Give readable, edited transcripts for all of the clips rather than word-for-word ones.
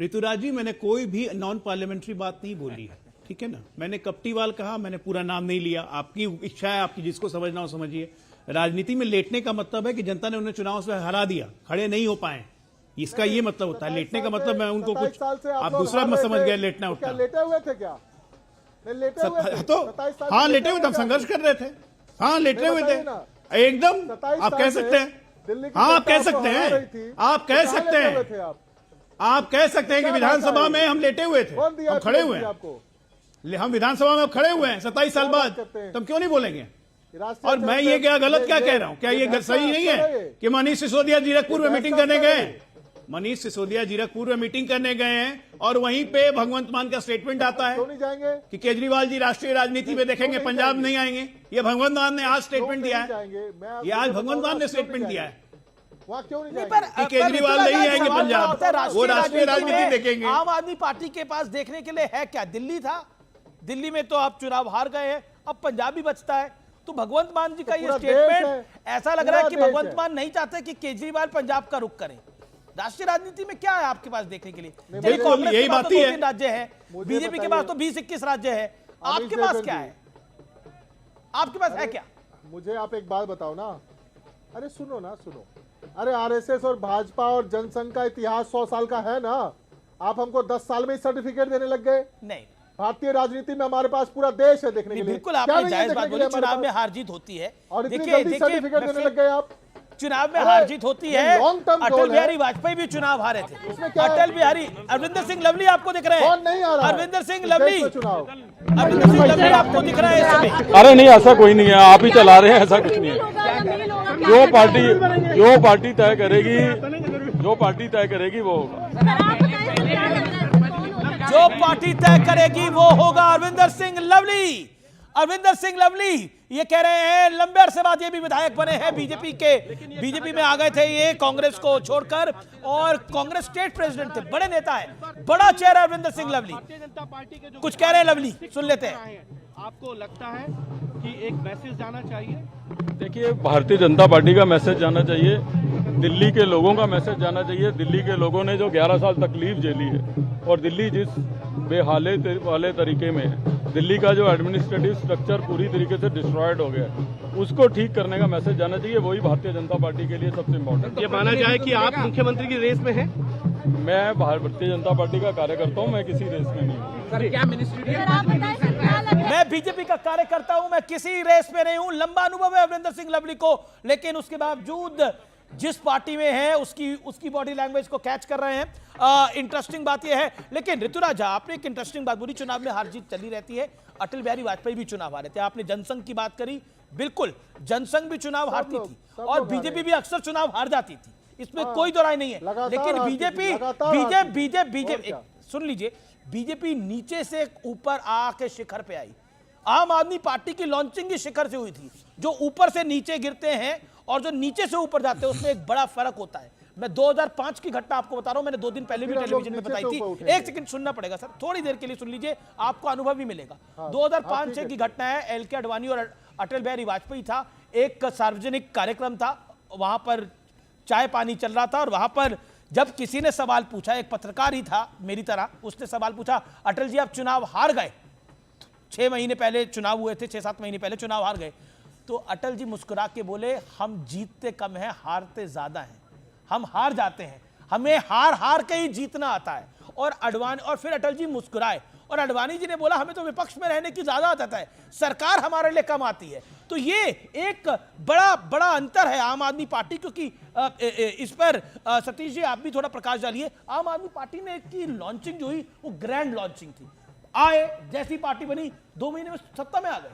ऋतुराज जी, मैंने कोई भी नॉन पार्लियामेंट्री बात नहीं बोली है, ठीक है ना। मैंने कपटीवाल कहा, मैंने पूरा नाम नहीं लिया। आपकी इच्छा है, आपकी जिसको समझना हो समझिए। राजनीति में लेटने का मतलब है कि जनता ने उन्हें चुनाव से हरा दिया, खड़े नहीं हो पाए, इसका ये मतलब होता है। लेटने का मतलब मैं उनको कुछ आप दूसरा मत समझ गए, लेटना उठना। लेटे हुए थे क्या? लेटे हुए थे तो हाँ, लेटे हुए थे, हम संघर्ष कर रहे थे। हाँ, लेटे हुए थे एकदम। आप कह सकते हैं, हाँ आप कह सकते हैं, आप कह सकते हैं, आप कह सकते हैं कि विधानसभा में हम लेटे हुए थे, हम खड़े हुए हैं। हम विधानसभा में खड़े हुए हैं 27 साल बाद, तब क्यों नहीं बोलेंगे? और मैं ये क्या गलत क्या कह रहा हूं? क्या ये सही नहीं है कि मनीष सिसोदिया जीरकपुर में मीटिंग करने गए? मनीष सिसोदिया जीरकपुर में मीटिंग करने गए हैं और वहीं पे भगवंत मान का स्टेटमेंट आता है कि केजरीवाल जी राष्ट्रीय राजनीति में देखेंगे, पंजाब नहीं आएंगे। ये भगवंत मान ने आज स्टेटमेंट दिया है, ये आज भगवंत मान ने स्टेटमेंट दिया है कि केजरीवाल नहीं आएंगे पंजाब, वो राष्ट्रीय राजनीति देखेंगे। आम आदमी पार्टी के पास देखने के लिए है क्या? दिल्ली था, दिल्ली में तो आप चुनाव हार गए हैं, अब पंजाब भी बचता है। तो भगवंत मान जी का ये स्टेटमेंट ऐसा लग रहा है कि भगवंत मान नहीं चाहते कि केजरीवाल पंजाब का रुख करें। राष्ट्रीय राजनीति में क्या है आपके पास देखने के लिए? बिल्कुल यही बात ही है। राज्य है, बीजेपी के पास तो 20-21 राज्य है, आपके पास क्या है? आपके पास है क्या? मुझे आप एक बात बताओ ना। अरे सुनो ना, सुनो। अरे आरएसएस और भाजपा और जनसंघ का इतिहास 100 साल का है ना। आप हमको 10 साल में ही सर्टिफिकेट देने लग गए। नहीं, भारतीय राजनीति में हमारे पास पूरा देश है देखने के लिए। बिल्कुल आपने जायज बात बोली, चुनाव में हार जीत होती है। और देखिए सर्टिफिकेट देने लग गए आप। चुनाव में हार जीत होती है। अटल बिहारी वाजपेयी भी चुनाव हारे थे। अटल बिहारी, अरविंदर सिंह लवली आपको दिख रहे हैं? कौन नहीं आ रहा? अरविंदर सिंह लवली, अरविंदर सिंह लवली आपको दिख रहा है इस समय? अरे नहीं, ऐसा कोई नहीं है, आप ही चला रहे हैं, ऐसा कुछ नहीं है। जो पार्टी तय करेगी, जो पार्टी तय करेगी वो होगा। जो पार्टी तय करेगी वो होगा। अरविंदर सिंह लवली, अरविंदर सिंह लवली ये कह रहे हैं, लंबे अरसे बाद ये भी विधायक बने हैं बीजेपी में आ गए थे ये कांग्रेस को छोड़कर, और कांग्रेस स्टेट प्रेसिडेंट थे, बड़े नेता है, बड़ा चेहरा अरविंदर सिंह लवली। कुछ कह रहे हैं लवली, सुन लेते हैं। आपको लगता है कि एक मैसेज जाना चाहिए? देखिए, भारतीय जनता पार्टी का मैसेज जाना चाहिए, दिल्ली के लोगों का मैसेज जाना चाहिए। दिल्ली के लोगों ने जो 11 साल तकलीफ झेली है और दिल्ली जिस बेहाले वाले तरीके में है, दिल्ली का जो एडमिनिस्ट्रेटिव स्ट्रक्चर पूरी तरीके से डिस्ट्रॉयड हो गया है, उसको ठीक करने का मैसेज जाना चाहिए। वही भारतीय जनता पार्टी के लिए सबसे इम्पोर्टेंट। ये माना जाए कि आप मुख्यमंत्री की रेस में हैं? मैं भारतीय जनता पार्टी का कार्यकर्ता हूँ, मैं किसी रेस में नहीं हूँ। मैं बीजेपी का कार्यकर्ता हूं, मैं किसी रेस में नहीं हूं। लंबा अनुभव है अरविंदर सिंह लवली को, लेकिन उसके बावजूद जिस पार्टी में है उसकी बॉडी लैंग्वेज को कैच कर रहे हैं। इंटरेस्टिंग बात यह है, लेकिन ऋतुराज आपने एक इंटरेस्टिंग बात बोली, चुनाव में हार जीत चली रहती है। अटल बिहारी वाजपेयी भी चुनाव हारे थे। आपने जनसंघ की बात करी, बिल्कुल जनसंघ भी चुनाव हारती थी और बीजेपी भी अक्सर चुनाव हार जाती थी, इसमें कोई दो राय नहीं है। लेकिन बीजेपी सुन लीजिए, बीजेपी नीचे से ऊपर आके शिखर पे आई। आम आदमी पार्टी की लॉन्चिंग ही शिखर से हुई थी। जो ऊपर से नीचे गिरते हैं और जो नीचे से ऊपर जाते हैं, उसमें एक बड़ा फर्क होता है। मैं 2005 की घटना आपको बता रहा हूं, मैंने 2 दिन पहले भी टेलीविजन में बताई थी। एक सेकंड सुनना पड़ेगा सर, थोड़ी देर के लिए सुन लीजिए, आपको अनुभव भी मिलेगा। 2005 की घटना है, एल.के. आडवाणी और अटल बिहारी वाजपेयी था। एक सार्वजनिक कार्यक्रम था, वहां पर चाय पानी चल रहा था और वहां पर जब किसी ने सवाल पूछा, एक पत्रकार ही था मेरी तरह, उसने सवाल पूछा, अटल जी आप चुनाव हार गए, 6 महीने पहले चुनाव हुए थे, 6-7 महीने पहले चुनाव हार गए। तो अटल जी मुस्कुरा के बोले, हम जीतते कम हैं, हारते ज्यादा हैं। हम हार जाते हैं, हमें हार के ही जीतना आता है। और अडवाणी, और फिर अटल जी मुस्कुराए और अडवाणी जी ने बोला, हमें तो विपक्ष में रहने की ज्यादा आदत है, सरकार हमारे लिए कम आती है। तो ये एक बड़ा अंतर है आम आदमी पार्टी, क्योंकि इस पर सतीश जी आप भी थोड़ा प्रकाश डालिए। आम आदमी पार्टी में की लॉन्चिंग जो हुई वो ग्रैंड लॉन्चिंग थी, आए जैसी पार्टी बनी 2 महीने में सत्ता में आ गए।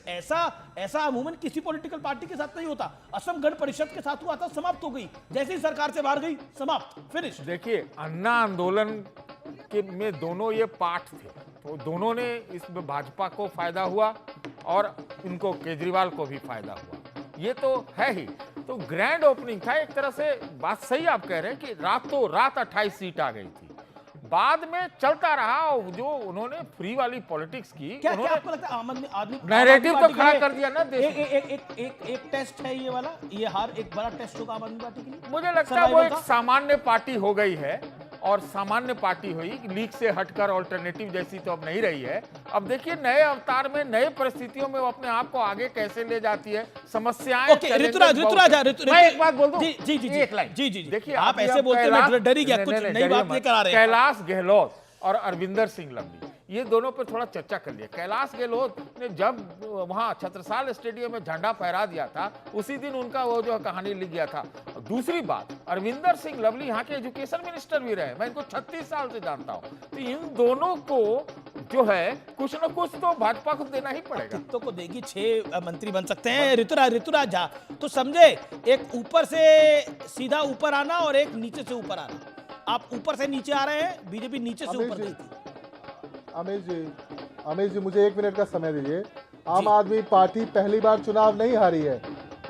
ऐसा अमूमन किसी पॉलिटिकल पार्टी के साथ नहीं होता। असम गण परिषद के साथ हुआ था, समाप्त हो गई, जैसे ही सरकार से बाहर गई समाप्त, फिनिश। देखिए, अन्ना आंदोलन के में दोनों ये पार्ट थे, तो दोनों ने इसमें भाजपा को फायदा हुआ और इनको केजरीवाल को भी फायदा हुआ, ये तो है ही। तो ग्रैंड ओपनिंग था एक तरह से, बात सही आप कह रहे हैं कि रातों रात 28 सीट आ गई थी। बाद में चलता रहा, और जो उन्होंने फ्री वाली पॉलिटिक्स की, क्या आपको लगता है आदमी नैरेटिव तो खड़ा कर दिया ना देश। एक टेस्ट है ये वाला, ये हार एक बड़ा टेस्ट होगा आम आदमी पार्टी के लिए। मुझे लगता है वो एक सामान्य पार्टी हो गई है और सामान्य पार्टी हुई, लीग से हटकर ऑल्टरनेटिव जैसी तो अब नहीं रही है। अब देखिए नए अवतार में, नए परिस्थितियों में वो अपने आप को आगे कैसे ले जाती है। समस्याएं, ओके, ऋतुराज, मैं एक बात बोल दूं, जी जी जी एक लाइन, जी जी, देखिए आप ऐसे बोलते हैं मैं डर ही गया, कुछ नई बात लेकर आ रहे हैं। कैलाश गहलोत और अरविंदर सिंह लवली, ये दोनों पर थोड़ा चर्चा कर लिया। कैलाश गहलोत ने जब वहां छत्रसाल स्टेडियम में झंडा फहरा दिया था, उसी दिन उनका वो जो कहानी लिख गया था। दूसरी बात, अरविंदर सिंह लवली यहाँ के एजुकेशन मिनिस्टर भी रहे, मैं इनको 36 साल से जानता हूँ। तो इन दोनों को जो है कुछ न कुछ तो भाजपा को देना ही पड़ेगा। तो को देगी, 6 मंत्री बन सकते हैं। ऋतुराज झा तो समझे, एक ऊपर से सीधा ऊपर आना और एक नीचे से ऊपर आना। आप ऊपर से नीचे आ रहे हैं, बीजेपी नीचे से ऊपर गई थी। अमीश जी मुझे 1 मिनट का समय दीजिए। आम आदमी पार्टी पहली बार चुनाव नहीं हारी है।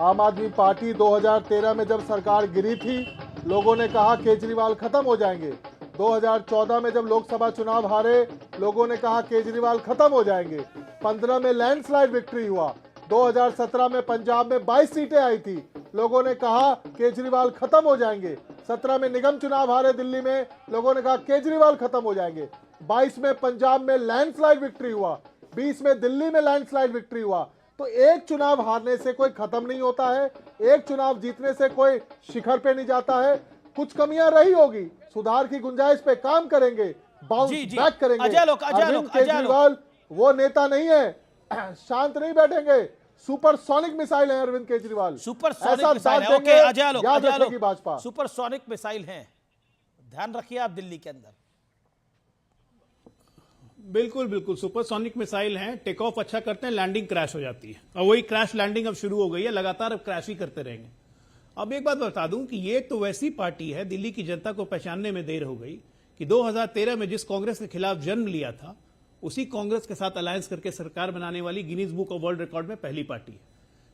आम आदमी पार्टी 2013 में जब सरकार गिरी थी, लोगों ने कहा केजरीवाल खत्म हो जाएंगे। 2014 में जब लोकसभा चुनाव हारे, लोगों ने कहा केजरीवाल खत्म हो जाएंगे। 15 में लैंडस्लाइड विक्ट्री हुआ। 2017 में पंजाब में 22 सीटें आई थी, लोगों ने कहा केजरीवाल खत्म हो जाएंगे। 17 में निगम चुनाव हारे दिल्ली में, लोगों ने कहा केजरीवाल खत्म हो जाएंगे। 22 में पंजाब में लैंडस्लाइड विक्ट्री हुआ। 20 में दिल्ली में लैंडस्लाइड विक्ट्री हुआ। तो एक चुनाव हारने से कोई खत्म नहीं होता है, एक चुनाव जीतने से कोई शिखर पे नहीं जाता है। कुछ कमियां रही होगी, सुधार की गुंजाइश पे काम करेंगे, बाउंस बैक करेंगे। अरविंद केजरीवाल वो नेता नहीं है, शांत नहीं बैठेंगे। सुपरसोनिक मिसाइल है अरविंद केजरीवाल, सुपरसोनिक मिसाइल है। ओके, याद रखेगी भाजपा सुपरसोनिक मिसाइल है, ध्यान रखिए आप दिल्ली के अंदर। बिल्कुल बिल्कुल सुपरसोनिक मिसाइल हैं, टेक ऑफ अच्छा करते हैं, लैंडिंग क्रैश हो जाती है। और वही क्रैश लैंडिंग अब शुरू हो गई है, लगातार अब क्रैश ही करते रहेंगे। अब एक बात बता दूं कि ये तो वैसी पार्टी है, दिल्ली की जनता को पहचानने में देर हो गई कि 2013 में जिस कांग्रेस के खिलाफ जन्म लिया था, उसी कांग्रेस के साथ अलायंस करके सरकार बनाने वाली Guinness book of world record में पहली पार्टी है।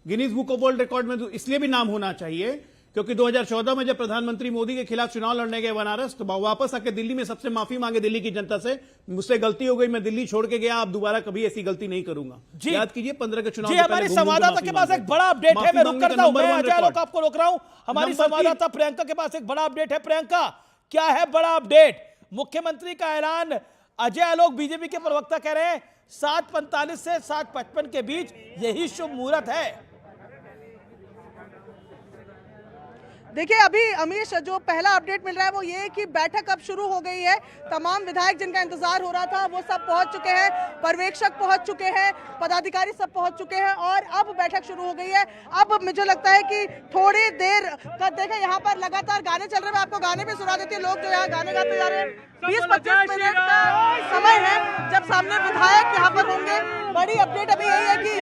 Guinness book of world record में तो इसलिए भी नाम होना चाहिए क्योंकि 2014 में जब प्रधानमंत्री मोदी के खिलाफ चुनाव लड़ने गए बनारस, तो वापस आके दिल्ली में सबसे माफी मांगे दिल्ली की जनता से, मुझसे गलती हो गई, मैं दिल्ली छोड़ के गया, अब दोबारा कभी ऐसी गलती नहीं करूंगा। याद कीजिए 15 के चुनाव। जी, हमारी संवाददाता के पास एक बड़ा अपडेट है, मैं रुक करता हूं, मैं अजय आलोक आपको रोक रहा हूं। हमारी संवाददाता प्रियंका के पास एक बड़ा अपडेट है। प्रियंका, क्या है बड़ा अपडेट? मुख्यमंत्री का ऐलान, अजय आलोक बीजेपी के प्रवक्ता कह रहे हैं 7:45 से 7:55 के बीच यही शुभ मुहूर्त है। देखिए अभी अमीश, जो पहला अपडेट मिल रहा है वो ये है कि बैठक अब शुरू हो गई है। तमाम विधायक जिनका इंतजार हो रहा था वो सब पहुंच चुके हैं, पर्यवेक्षक पहुंच चुके हैं, पदाधिकारी सब पहुंच चुके हैं और अब बैठक शुरू हो गई है। अब मुझे लगता है कि थोड़ी देर का देखें, यहाँ पर लगातार गाने चल रहे हैं, मैं आपको गाने भी सुना देती हूँ। लोग जो यहाँ गाने गाते जा रहे हैं। 20-25 मिनट का समय है जब सामने विधायक यहाँ पर होंगे। बड़ी अपडेट अभी यही है कि